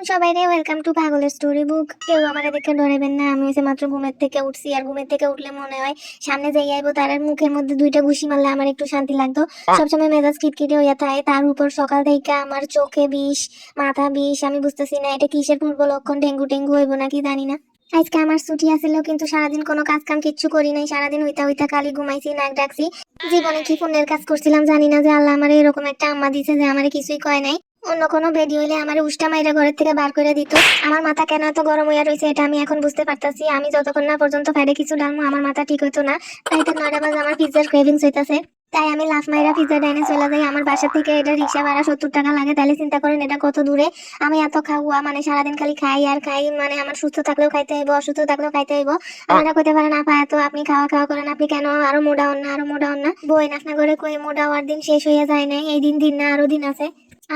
সবাই রে welcome to পাগলের স্টোরি বুক। কেউ আমারে দেখে ডরাইবেন না। আমি হচ্ছে মাত্র ঘুমের থেকে উঠছি, আর ঘুমের থেকে উঠলে মনে হয় সামনে যাই আইবো তার মুখের মধ্যে দুইটা ঘুষি মারলে আমার একটু শান্তি লাগতো। সবসময় মেজাজ খিটখিটে হইয়া থাকে, তার উপর সকাল থেকে আমার চোখে বিষ, মাথা বিষ। আমি বুঝতেছি না এটা কিসের পূর্ব লক্ষণ, ডেঙ্গু টেঙ্গু হইব নাকি জানি না। আজকে আমার ছুটি আছিল, কিন্তু সারাদিন কোনো কাজ কাম কিচ্ছু করি নাই। সারাদিন হইতা হইতা খালি ঘুমাইছি, নাক ডাকছি। জীবনে কি পুণ্যের কাজ করছিলাম জানি না যে আল্লাহ আমার এরকম একটা আম্মা দিছে যে আমার কিছুই কয় নাই। অন্য কোনো বেডি হইলে আমার উষ্টা মাইরা ঘরের থেকে বার করে দিত। আমার মাথা কেন এত গরম হইয়া রয়েছে এটা আমি এখন বুঝতে পারতাছি। আমি যতক্ষণ না পর্যন্ত ফ্যাডে কিছু ডালমো আমার মাথা ঠিক হইতো না। তাই তো 9টা বাজে আমার পিজ্জার ক্রেভিংস হইতাছে। তাই আমি লাফ মাইরা পিজ্জা ডাইনে চলে যাই। আমার বাসা থেকে এটা রিক্সা ভাড়া 70 টাকা লাগে। তাহলে চিন্তা করেন এটা কত দূরে। আমি এত খাওয়া মানে সারাদিন খালি খাই আর খাই, মানে আমার সুস্থ থাকলেও খাইতে হইব, অসুস্থ থাকলেও খাইতে হইব। আপনারা কইতে পারেন আপা এত আপনি খাওয়া খাওয়া করেন, আপনি কেন আরো মোটা হন না, আরো মোটা হন না। বই নাফনা করে কই মোটা হওয়ার দিন শেষ হইয়া যায় না, এই দিন না আরো দিন আছে।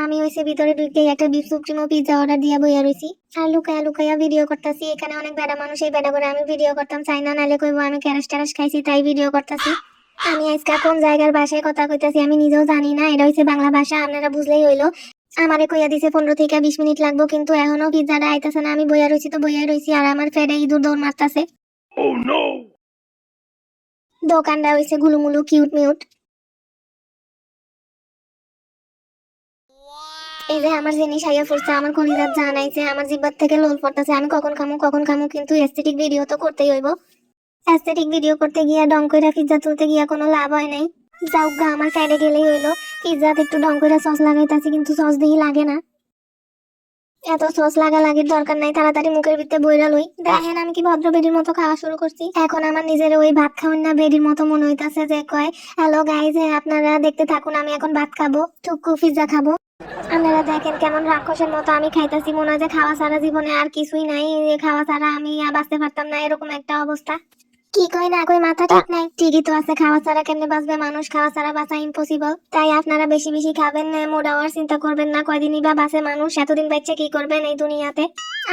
আমি হইছে ভিতরে ঢুকে একটা বিফ সুপ্রিমো পিজ্জা অর্ডার দিয়া বইয়া রইছি, আর লুকায়া লুকায়া ভিডিও করতেছি। এখানে অনেক বেড়া মানুষ, এই বেড়া করে আমি ভিডিও করতাম চাই না, নাহলে কইবো আমি ক্যারাস ট্যারাস খাইছি তাই ভিডিও করতেছি। আমি আজকে কোন জায়গার ভাষায় কথা কইতাছি আমি নিজেও জানি না। এটা হইছে বাংলা ভাষা, আপনারা বুঝলেই হইলো। আমারে কইয়া দিছে 15 থেকে 20 মিনিট লাগবো, কিন্তু এখনো পিজ্জাটা আইতাছে না। আমি বইয়া রইছি তো বইয়া রইছি, আর আমার ফেডে ইঁদুর দৌড় মারতাছে। দোকানটা হইছে গুলুমুলু কিউট মিউট। এই যে আমার জিনিস আইয়া পড়ছে, আমার কলিজার জান আইছে, আমার জিহ্বার থেকে লোল পড়তেছে। আমি কখন খামু, কিন্তু এস্থেটিক ভিডিও তো করতেই হইব। এস্থেটিক ভিডিও করতে গিয়া ডং কইরা পিজ্জা তুলতে গিয়া কোনো লাভ হয় নাই। যাও গা, আমার সাইডে গেলেই হইলো। পিজ্জাতে একটু ডং কইরা সস লাগাইতাছি, কিন্তু সস দিই লাগে না। এত সস লাগালাগির দরকার নাই, তাড়াতাড়ি মুখের ভিতরে বইরা লই। দেখেন আমি কি ভদ্র বেডির মতো খাওয়া শুরু করছি। এখন আমার নিজের ওই ভাত খাওয়ান না বেডির মতো মনে হইতাছে, যে কয় হ্যালো গাইজ, আপনারা দেখতে থাকুন, আমি এখন ভাত খাবো, টুকু পিজ্জা খাবো। আপনারা দেখেন কেমন রাক্ষসের মতো আমি খাইতাছি, মনে হয় যে খাওয়া ছাড়া জীবনে আর কিছুই নাই, যে খাওয়া ছাড়া আমি আর বাঁচতে পারতাম না, এরকম একটা অবস্থা। কি কই না কই মাথা ঠিক নাই, ঠিকই তো আছে। খাওয়া ছাড়া কেমনে বাঁচবে মানুষ, খাওয়া ছাড়া বাঁচা ইম্পসিবল। তাই আপনারা বেশি বেশি খাবেন, মোটা হওয়ার চিন্তা করবেন না। কয়দিনই বা বাঁচে মানুষ, এতদিন বাচ্চা কি করবেন এই দুনিয়াতে।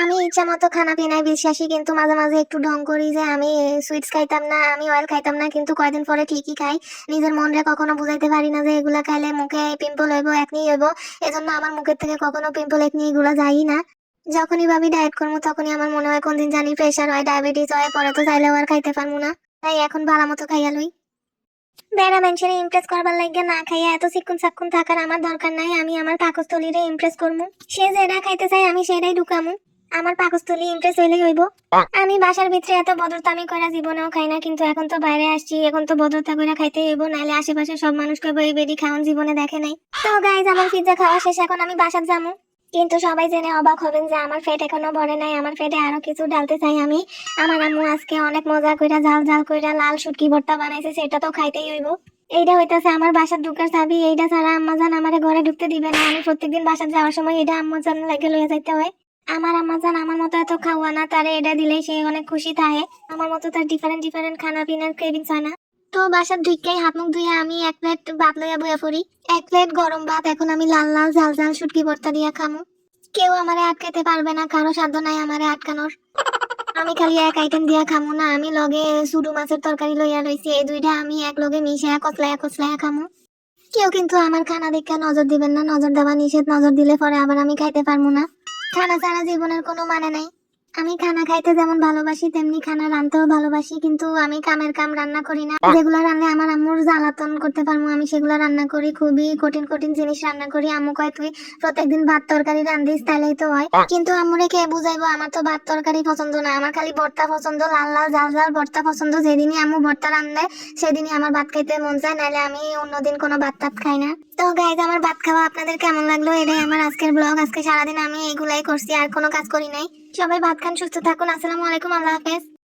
আমি ইচ্ছা মতো খানা পিনায় বিশ্বাসী, কিন্তু মাঝে মাঝে একটু ঢং করি যে আমি সুইটস খাইতাম না, আমি অয়েল খাইতাম না, কিন্তু কয়দিন পরে ঠিকই খাই। নিজের মনরে কখনো বুঝাইতে পারি না যে এগুলা খাইলে মুখে পিম্পল হইব, একনি হইব। এজন্য আমার মুখের থেকে কখনো পিম্পল একনি এগুলা যাই না। যখনই ভাবি ডায়েট করবো তখনই আমার মনে হয় কোনদিন জানি প্রেশার হয়, ডায়াবেটিস হয়, পরে তো চাইলেও আর খাইতে পারবো না। তাই এখন ভালো মতো খাইয়া লই। বেড়া মানুষের ইমপ্রেস করবার লাগে না খাইয়া এত চিকুন চাকুন থাকার আমার দরকার নাই। আমি আমার পাকস্থলীরে ইমপ্রেস করবো, সে যেটা খাইতে চাই আমি সেটাই ঢুকামু। আমার পাকস্থলী ইমপ্রেস হইলেই হইব। আমি বাসার ভিতরে এত ভদ্রতামি কইরা জীবনেও খাই না, কিন্তু এখন তো বাইরে আসছি, এখন তো ভদ্রতা কইরা খাইতে হইব, নাহলে আশেপাশে সব মানুষ কইব এই বেডি খাওন জীবনে দেখে নাই। তো গাইজ আমার পিজ্জা খাওয়া শেষ, এখন আমি বাসার যামু। কিন্তু সবাই জেনে অবাক হবেন যে আমার পেট এখনো ভরে নাই, আমার পেটে আরো কিছু ডালতে চাই আমি। আমার আম্মু আজকে অনেক মজা কইরা ঝাল ঝাল কইরা লাল শুটকি ভর্তা বানাইছে, সেটা তো খাইতেই হইব। এইটা হইতাছে আমার বাসার ঢুকার চাবি, এইটা ছাড়া আম্মাজান আমারে ঘরে ঢুকতে দিবে না। আমি প্রত্যেকদিন বাসার যাওয়ার সময় এটা আম্মাজান লাগে লইয়া যাইতে হয়। আমার আম্মাজান আমার মতো এত খাওয়া না, তারে এটা দিলেই সে অনেক খুশি থাকে। আমার মতো তার ডিফারেন্ট ডিফারেন্ট খানা পিনার ক্রেভিংস হয় না। তো বাসার ঢুকতেই হাত মুখ ধুয়ে আমি 1 প্লেট ভাত লইয়া বইয়া পড়ি। 1 প্লেট গরম ভাত এখন আমি লাল লাল ঝাল ঝাল শুটকি ভর্তা দিয়া খামু। কেউ আমারে আটকাতে পারবে না, কারো সাধ্য নাই আমারে আটকানোর। আমি খালি এক আইটেম দিয়া খামু না, আমি লগে সুডু মাছের তরকারি লইয়া রইছি, এই দুইটা আমি এক লগে মিশায়া কচলায়া কচলায়া খামু। কেউ কিন্তু আমার খানা দেখে নজর দিবেন না, নজর দেওয়া নিষেধ। নজর দিলে পরে আবার আমি খাইতে পারবো না। খানা ছাড়া জীবনের কোনো মানে নাই। আমি খানা খাইতে যেমন ভালোবাসি, তেমনি খানা রাঁধতেও ভালোবাসি, কিন্তু আমি কামের কাম রান্না করি না। যেগুলো রান্না আমার আম্মুর জ্বালাতন করতে পারবো আমি সেগুলো রান্না করি। খুবই কঠিন কঠিন জিনিস রান্না করি। আম্মু কয় তুই প্রত্যেকদিন ভাত তরকারি রান্ধিস তাইলেই তো হয়, কিন্তু আম্মুরে কে বুঝাইবো আমার তো ভাত তরকারি পছন্দ না, আমার খালি ভর্তা পছন্দ, লাল লাল ঝাল ঝাল ভর্তা পছন্দ। যেদিনই আম্মু ভর্তা রান্ধে সেদিনই আমার ভাত খাইতে মন চায়, নাহলে আমি অন্যদিন কোনো ভাত টাত খাই না। তো গাইজ আমার ভাত খাওয়া আপনাদের কেমন লাগলো, এটাই আমার আজকের ব্লগ। আজকে সারাদিন আমি এইগুলাই করছি, আর কোনো কাজ করি নাই। সবাই ভাত খান, সুস্থ থাকুন। আসসালামু আলাইকুম, আল্লাহ হাফেজ।